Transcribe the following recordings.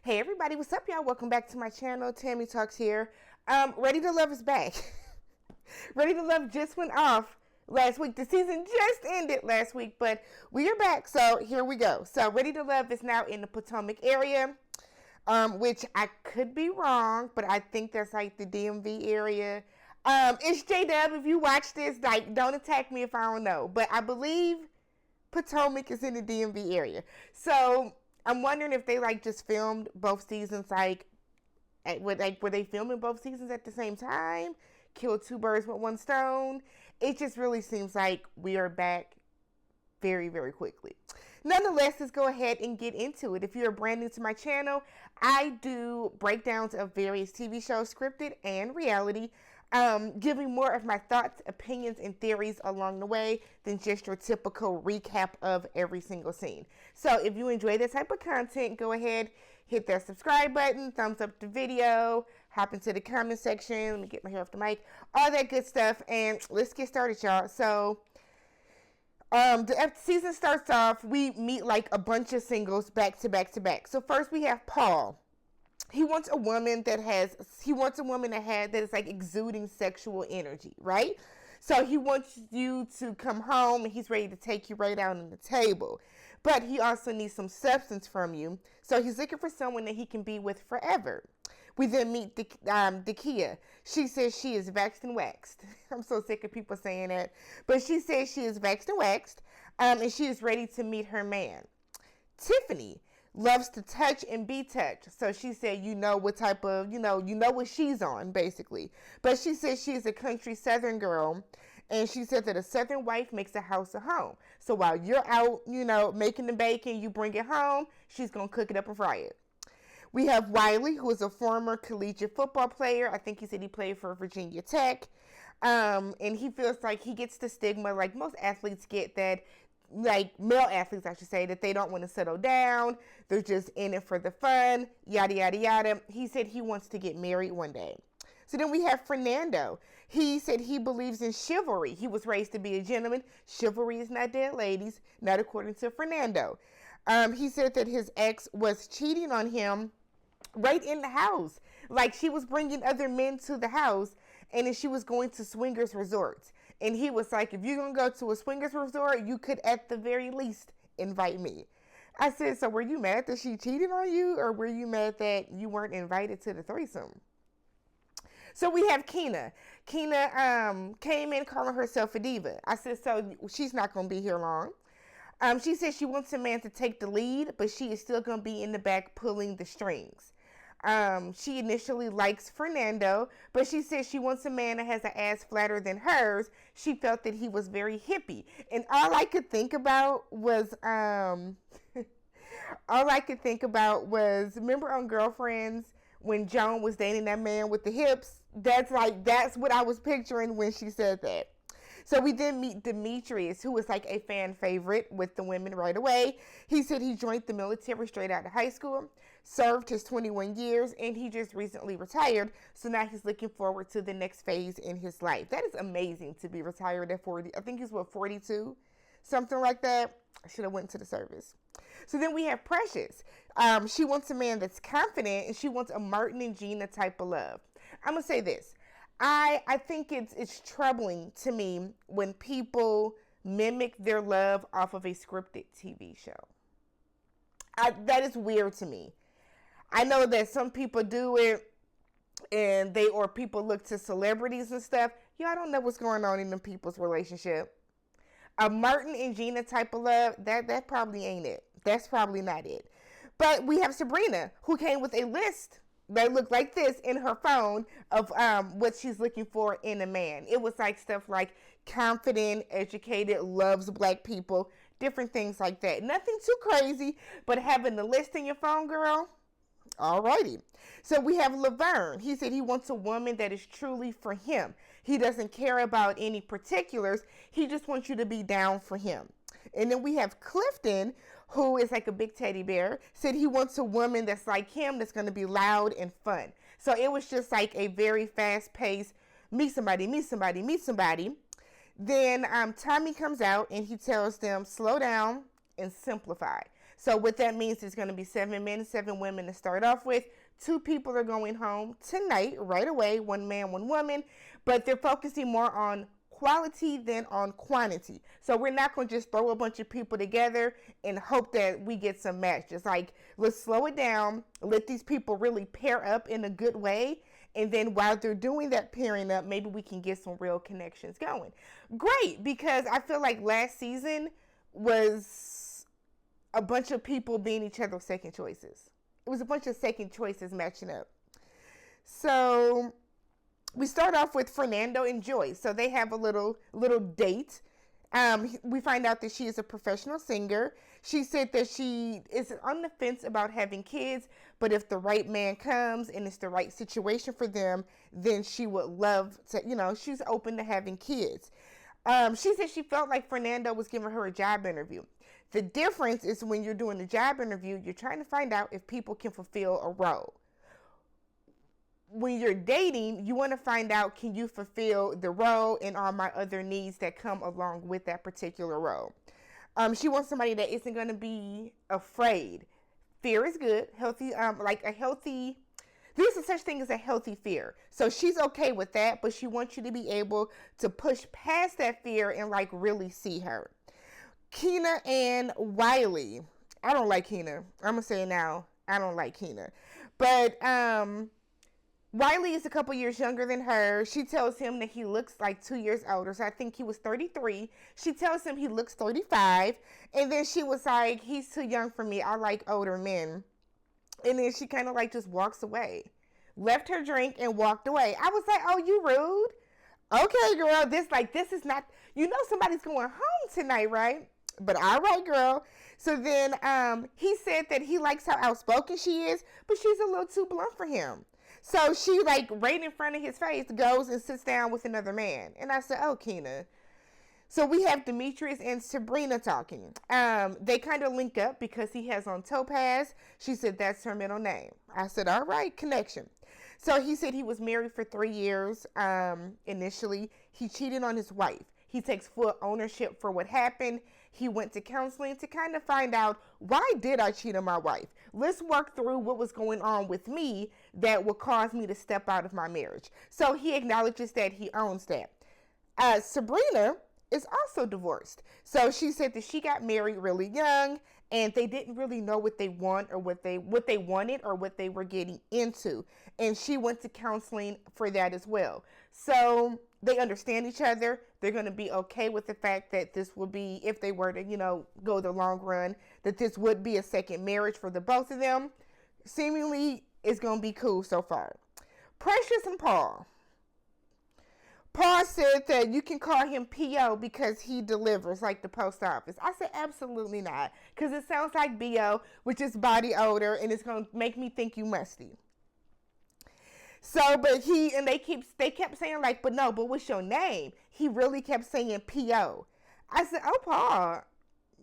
Hey everybody, what's up y'all? Welcome back to my channel. Tammy Talks here. Ready to Love is back. Ready to Love just went off last week. The season just ended last week, but we are back. So here we go. So Ready to Love is now in the Potomac area, which I could be wrong, but I think that's like the DMV area. It's J-Dub. If you watch this, like, don't attack me if I don't know, but I believe Potomac is in the DMV area. So I'm wondering if they like just filmed both seasons, were they filming both seasons at the same time? Kill two birds with one stone. It just really seems like we are back very, very quickly. Nonetheless, let's go ahead and get into it. If you're brand new to my channel, I do breakdowns of various TV shows, scripted and reality, giving more of my thoughts, opinions, and theories along the way than just your typical recap of every single scene. So if you enjoy this type of content, go ahead, hit that subscribe button, thumbs up the video, hop into the comment section, let me get my hair off the mic, all that good stuff, and let's get started, y'all. So the season starts off, we meet like a bunch of singles back to back to back. So first we have Paul. He wants a woman that is like exuding sexual energy, right? So he wants you to come home and he's ready to take you right out on the table. But he also needs some substance from you. So he's looking for someone that he can be with forever. We then meet Dakia. She says she is waxed and waxed. I'm so sick of people saying that. But she says she is waxed and waxed, and she is ready to meet her man. Tiffany loves to touch and be touched. So she said, you know what type of, you know what she's on, basically. But she says she is a country Southern girl. And she said that a Southern wife makes a house a home. So while you're out, making the bacon, you bring it home, she's going to cook it up and fry it. We have Wiley, who is a former collegiate football player. I think he said he played for Virginia Tech. And he feels like he gets the stigma like most athletes get, that like male athletes, I should say, that they don't want to settle down. They're just in it for the fun, yada, yada, yada. He said he wants to get married one day. So then we have Fernando. He said he believes in chivalry. He was raised to be a gentleman. Chivalry is not dead, ladies, not according to Fernando. He said that his ex was cheating on him right in the house. Like, she was bringing other men to the house, and then she was going to swingers resorts. And he was like, if you're going to go to a swingers resort, you could at the very least invite me. I said, so were you mad that she cheated on you, or were you mad that you weren't invited to the threesome? So we have Keena. Keena came in calling herself a diva. I said, so she's not going to be here long. She said she wants a man to take the lead, but she is still going to be in the back pulling the strings. She initially likes Fernando, but she says she wants a man that has an ass flatter than hers. She felt that he was very hippie. And all I could think about was, remember on Girlfriends when Joan was dating that man with the hips? That's what I was picturing when she said that. So we then meet Demetrius, who was like a fan favorite with the women right away. He said he joined the military straight out of high school, served his 21 years, and he just recently retired. So now he's looking forward to the next phase in his life. That is amazing to be retired at 40. I think he's 42? Something like that. I should have went to the service. So then we have Precious. She wants a man that's confident, and she wants a Martin and Gina type of love. I'm going to say this. I think it's troubling to me when people mimic their love off of a scripted TV show. That is weird to me. I know that some people do it, and people look to celebrities and stuff. Y'all don't know what's going on in them people's relationship. A Martin and Gina type of love, that probably ain't it. That's probably not it. But we have Sabrina, who came with a list that looked like this in her phone of what she's looking for in a man. It was like stuff like confident, educated, loves black people, different things like that. Nothing too crazy, but having the list in your phone, girl, alrighty. So we have Laverne. He said he wants a woman that is truly for him. He doesn't care about any particulars. He just wants you to be down for him. And then we have Clifton, who is like a big teddy bear, said he wants a woman that's like him, that's going to be loud and fun. So it was just like a very fast-paced, meet somebody, meet somebody, meet somebody. Then Tommy comes out and he tells them, slow down and simplify. So what that means is going to be 7 men and 7 women to start off with. 2 people are going home tonight, right away, 1 man, 1 woman, but they're focusing more on quality than on quantity. So we're not going to just throw a bunch of people together and hope that we get some matches. Like, let's slow it down, let these people really pair up in a good way, and then while they're doing that pairing up, maybe we can get some real connections going. Great, because I feel like last season was a bunch of people being each other's second choices. It was a bunch of second choices matching up. So we start off with Fernando and Joy. So they have a little date. We find out that she is a professional singer. She said that she is on the fence about having kids, but if the right man comes and it's the right situation for them, then she would love to, she's open to having kids. She said she felt like Fernando was giving her a job interview. The difference is when you're doing a job interview, you're trying to find out if people can fulfill a role. When you're dating, you want to find out, can you fulfill the role and all my other needs that come along with that particular role? She wants somebody that isn't going to be afraid. Fear is good. There's a such thing as a healthy fear. So she's okay with that, but she wants you to be able to push past that fear and really see her. Keena and Wiley. I don't like Keena. I'm going to say it now. I don't like Keena. But Wiley is a couple years younger than her. She tells him that he looks like 2 years older. So I think he was 33. She tells him he looks 35. And then she was like, he's too young for me. I like older men. And then she kind of just walks away. Left her drink and walked away. I was like, oh, you rude? Okay, girl. This is not, somebody's going home tonight, right? But all right, girl. So then he said that he likes how outspoken she is, but she's a little too blunt for him. So she, right in front of his face, goes and sits down with another man. And I said, oh, Keena. So we have Demetrius and Sabrina talking. They kind of link up because he has on Topaz. She said that's her middle name. I said, all right, connection. So he said he was married for 3 years initially. He cheated on his wife. He takes full ownership for what happened. He went to counseling to kind of find out, why did I cheat on my wife? Let's work through what was going on with me that would cause me to step out of my marriage. So he acknowledges that he owns that. Sabrina is also divorced. So she said that she got married really young and they didn't really know what they want or what they wanted or what they were getting into. And she went to counseling for that as well. So they understand each other. They're going to be okay with the fact that this will be, if they were to, go the long run, that this would be a second marriage for the both of them. Seemingly, it's going to be cool so far. Precious and Paul. Paul said that you can call him P.O. because he delivers like the post office. I said, absolutely not. Because it sounds like B.O., which is body odor, and it's going to make me think you musty. So, but they kept saying but what's your name? He really kept saying P.O. I said, oh, Paul,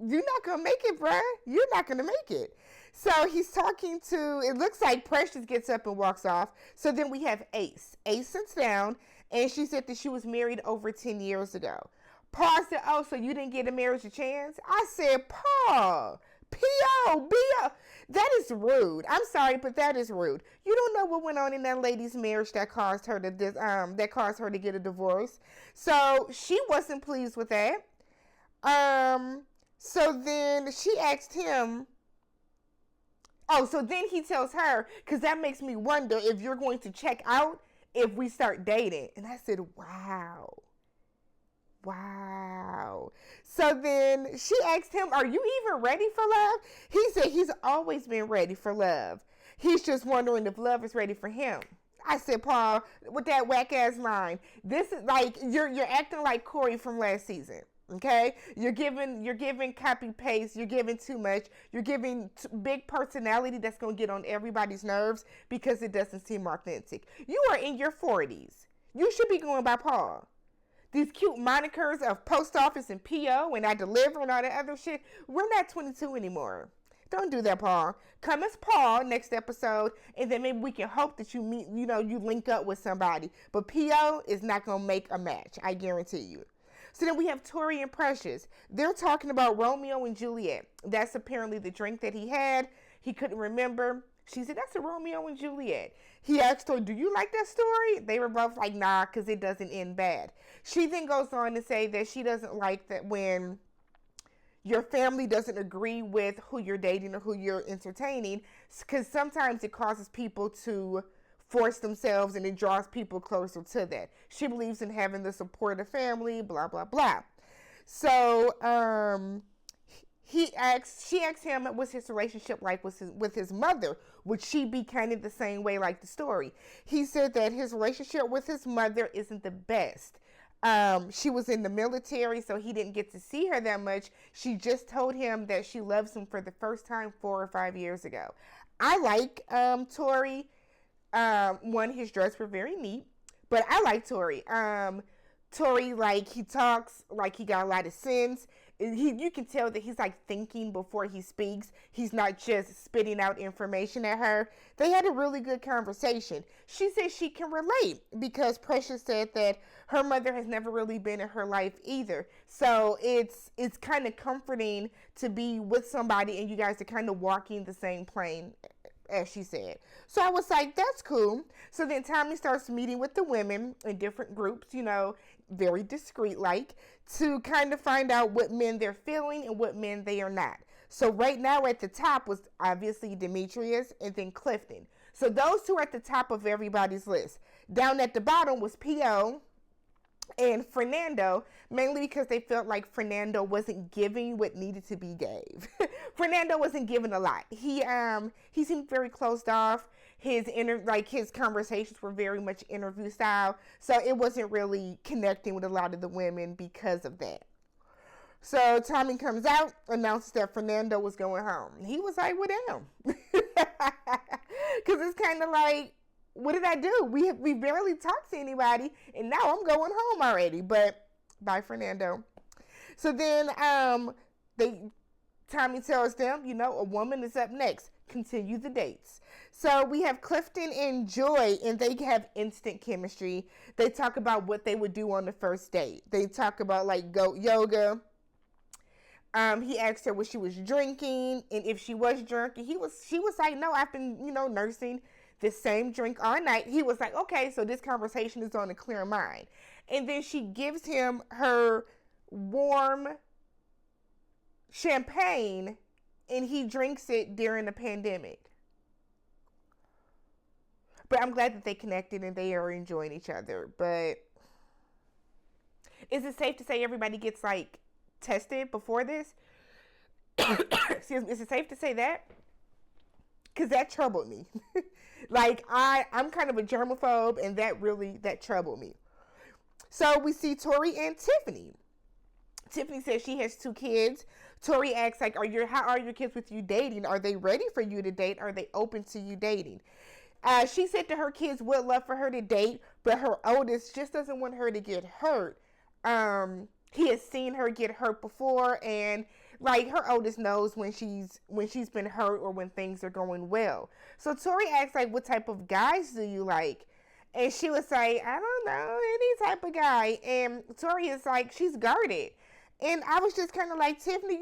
you're not going to make it, bruh. You're not going to make it. So he's talking to, it looks like Precious gets up and walks off. So then we have Ace. Ace sits down, and she said that she was married over 10 years ago. Paul said, oh, so you didn't get a marriage a chance? I said, Paul, P.O., B.O. That is rude. I'm sorry, but that is rude. You don't know what went on in that lady's marriage that caused her to get a divorce. So she wasn't pleased with that. So then she asked him. Oh, so then he tells her, because that makes me wonder if you're going to check out if we start dating. And I said, wow. So then she asked him, are you even ready for love? He said he's always been ready for love. He's just wondering if love is ready for him. I said, Paul, with that whack ass line, this is you're acting like Corey from last season. Okay, you're giving copy paste. You're giving too much. You're giving big personality that's gonna get on everybody's nerves because it doesn't seem authentic. You are in your 40s. You should be going by Paul. These cute monikers of post office and PO and I deliver and all that other shit. We're not 22 anymore. Don't do that, Paul. Come as Paul next episode, and then maybe we can hope that you meet, you link up with somebody. But PO is not gonna make a match. I guarantee you. So then we have Tori and Precious. They're talking about Romeo and Juliet. That's apparently the drink that he had. He couldn't remember. She said, that's a Romeo and Juliet. He asked her, do you like that story? They were both like, nah, because it doesn't end bad. She then goes on to say that she doesn't like that when your family doesn't agree with who you're dating or who you're entertaining, because sometimes it causes people to force themselves and it draws people closer to that. She believes in having the support of family, blah, blah, blah. So, she asked him what's his relationship like with his mother. Would she be kind of the same way like the story? He said that his relationship with his mother isn't the best. She was in the military, so he didn't get to see her that much. She just told him that she loves him for the first time 4 or 5 years ago. I like Tori. His dress were very neat, but I like Tori. Tori, like, he talks like he got a lot of sense. You can tell that he's like thinking before he speaks. He's not just spitting out information at her. They had a really good conversation. She said she can relate because Precious said that her mother has never really been in her life either. So it's kind of comforting to be with somebody and you guys are kind of walking the same plane, as she said. So I was like, that's cool. So then Tommy starts meeting with the women in different groups, very discreet like, to kind of find out what men they're feeling and what men they are not. So right now at the top was obviously Demetrius and then Clifton. So those two are at the top of everybody's list. Down at the bottom was P.O. and Fernando, mainly because they felt like Fernando wasn't giving what needed to be gave. Fernando wasn't giving a lot. He seemed very closed off. His conversations were very much interview style, so it wasn't really connecting with a lot of the women because of that. So Tommy comes out, announces that Fernando was going home. He was like, well, damn. Because it's kind of like, what did I do? We barely talked to anybody, and now I'm going home already. But bye, Fernando. So then Tommy tells them, a woman is up next. Continue the dates. So we have Clifton and Joy, and they have instant chemistry. They talk about what they would do on the first date. They talk about like goat yoga. He asked her what she was drinking, and if she was drinking, she was like, no, I've been, nursing the same drink all night. He was like, okay, so this conversation is on a clear mind. And then she gives him her warm champagne, and he drinks it during the pandemic. But I'm glad that they connected and they are enjoying each other. But is it safe to say everybody gets like tested before this? Excuse me. Is it safe to say that? Because that troubled me. Like, I'm kind of a germaphobe, and that troubled me. So we see Tori and Tiffany. Tiffany says she has 2 kids. Tori asks, like, how are your kids with you dating? Are they ready for you to date? Are they open to you dating? She said that her kids would love for her to date, but her oldest just doesn't want her to get hurt. He has seen her get hurt before, and like her oldest knows when she's been hurt or when things are going well. So Tori asks, like, what type of guys do you like? And she was like, I don't know, any type of guy. And Tori is like, she's guarded. And I was just kind of like, Tiffany,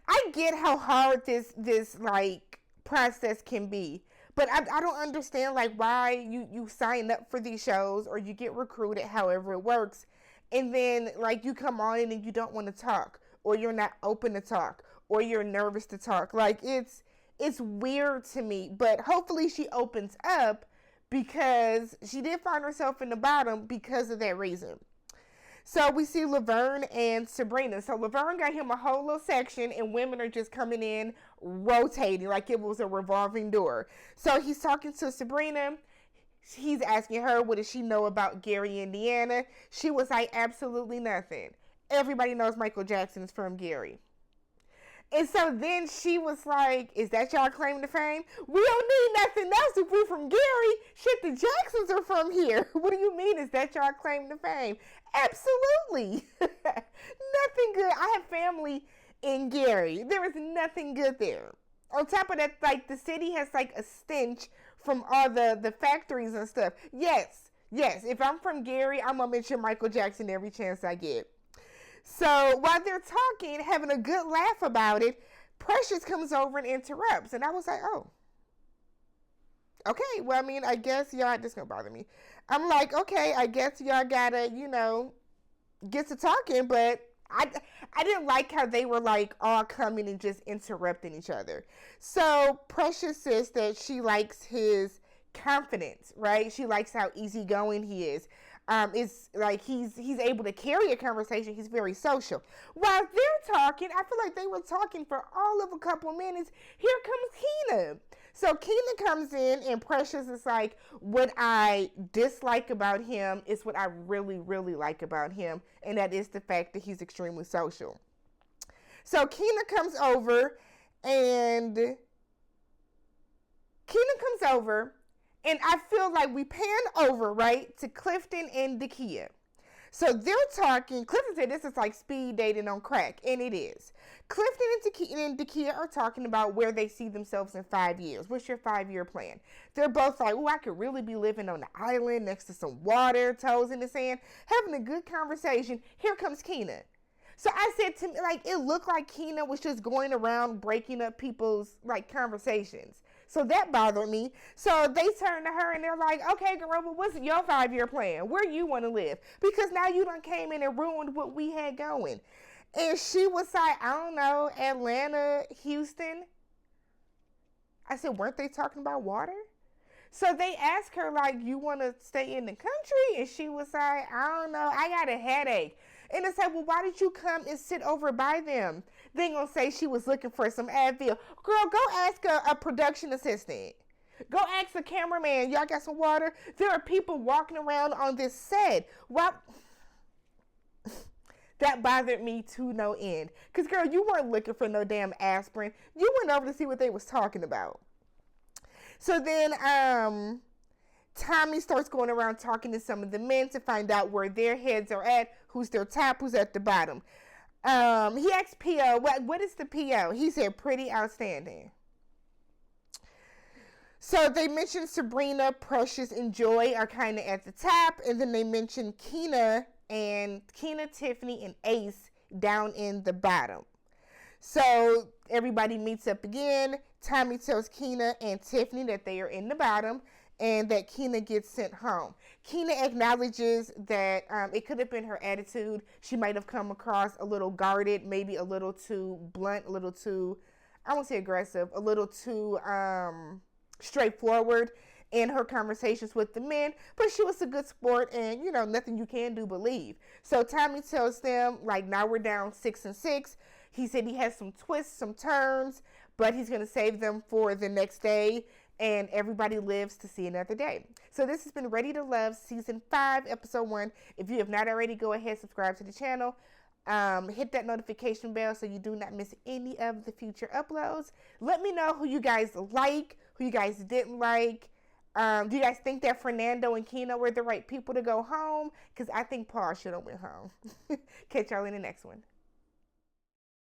I get how hard this like process can be. But I don't understand like why you sign up for these shows or you get recruited, however it works. And then like you come on and you don't want to talk, or you're not open to talk, or you're nervous to talk. Like it's weird to me, but hopefully she opens up, because she did find herself in the bottom because of that reason. So we see Laverne and Sabrina. So Laverne got him a whole little section, and women are just coming in, rotating like it was a revolving door. So he's talking to Sabrina. He's asking her, what does she know about Gary, Indiana? She was like, absolutely nothing. Everybody knows Michael Jackson is from Gary. And so then she was like, is that y'all claim to fame? We don't need nothing else if we're from Gary. Shit, the Jacksons are from here. What do you mean, is that y'all claim to fame? Absolutely. Nothing good. I have family in Gary. There is nothing good there. On top of that, like, the city has like a stench from all the factories and stuff. Yes, Yes, if I'm from Gary, I'm going to mention Michael Jackson every chance I get. So while they're talking, having a good laugh about it, Precious comes over and interrupts. And I was like, oh, okay. Well, I mean, I guess y'all, this going to bother me. I'm like, okay, I guess y'all got to, get to talking. But I didn't like how they were like all coming and just interrupting each other. So Precious says that she likes his confidence, right? She likes how easygoing he is. It's like he's able to carry a conversation. He's very social. While they're talking, I feel like they were talking for all of a couple minutes. Here comes Keena. So Keena comes in, and Precious is like, what I dislike about him is what I really, really like about him, and that is the fact that he's extremely social. So Keena comes over, and I feel like we pan over, right, to Clifton and Dakia. So they're talking. Clifton said this is like speed dating on crack, and it is. Clifton and Dakia are talking about where they see themselves in 5 years. What's your 5-year plan? They're both like, oh, I could really be living on the island next to some water, toes in the sand, having a good conversation. Here comes Keena. So I said to me, like, it looked like Keena was just going around breaking up people's, like, conversations. So that bothered me. So they turned to her and they're like, okay, girl, but what's your 5-year plan? Where you want to live? Because now you done came in and ruined what we had going. And she was like, I don't know, Atlanta, Houston. I said, weren't they talking about water? So they asked her, like, you want to stay in the country? And she was like, I don't know, I got a headache. And it's like, well, why did you come and sit over by them? They ain't gonna say she was looking for some Advil. Girl, go ask a production assistant. Go ask a cameraman. Y'all got some water? There are people walking around on this set. Why? That bothered me to no end. Because, girl, you weren't looking for no damn aspirin. You went over to see what they was talking about. So then, Tommy starts going around talking to some of the men to find out where their heads are at, who's their top, who's at the bottom. He asked P.O., what is the P.O.? He said, pretty outstanding. So they mentioned Sabrina, Precious, and Joy are kind of at the top, and then they mentioned Keena, Tiffany, and Ace down in the bottom. So everybody meets up again. Tommy tells Keena and Tiffany that they are in the bottom, and that Keena gets sent home. Keena acknowledges that it could have been her attitude. She might have come across a little guarded, maybe a little too blunt, a little too, I won't say aggressive, a little too straightforward in her conversations with the men, but she was a good sport, and, nothing you can do but leave. So Tommy tells them, like, now we're down 6-6. He said he has some twists, some turns, but he's going to save them for the next day. And everybody lives to see another day. So this has been Ready to Love Season 5, Episode 1. If you have not already, go ahead, subscribe to the channel. Hit that notification bell so you do not miss any of the future uploads. Let me know who you guys like, who you guys didn't like. Do you guys think that Fernando and Keena were the right people to go home? Because I think Paul should have went home. Catch y'all in the next one.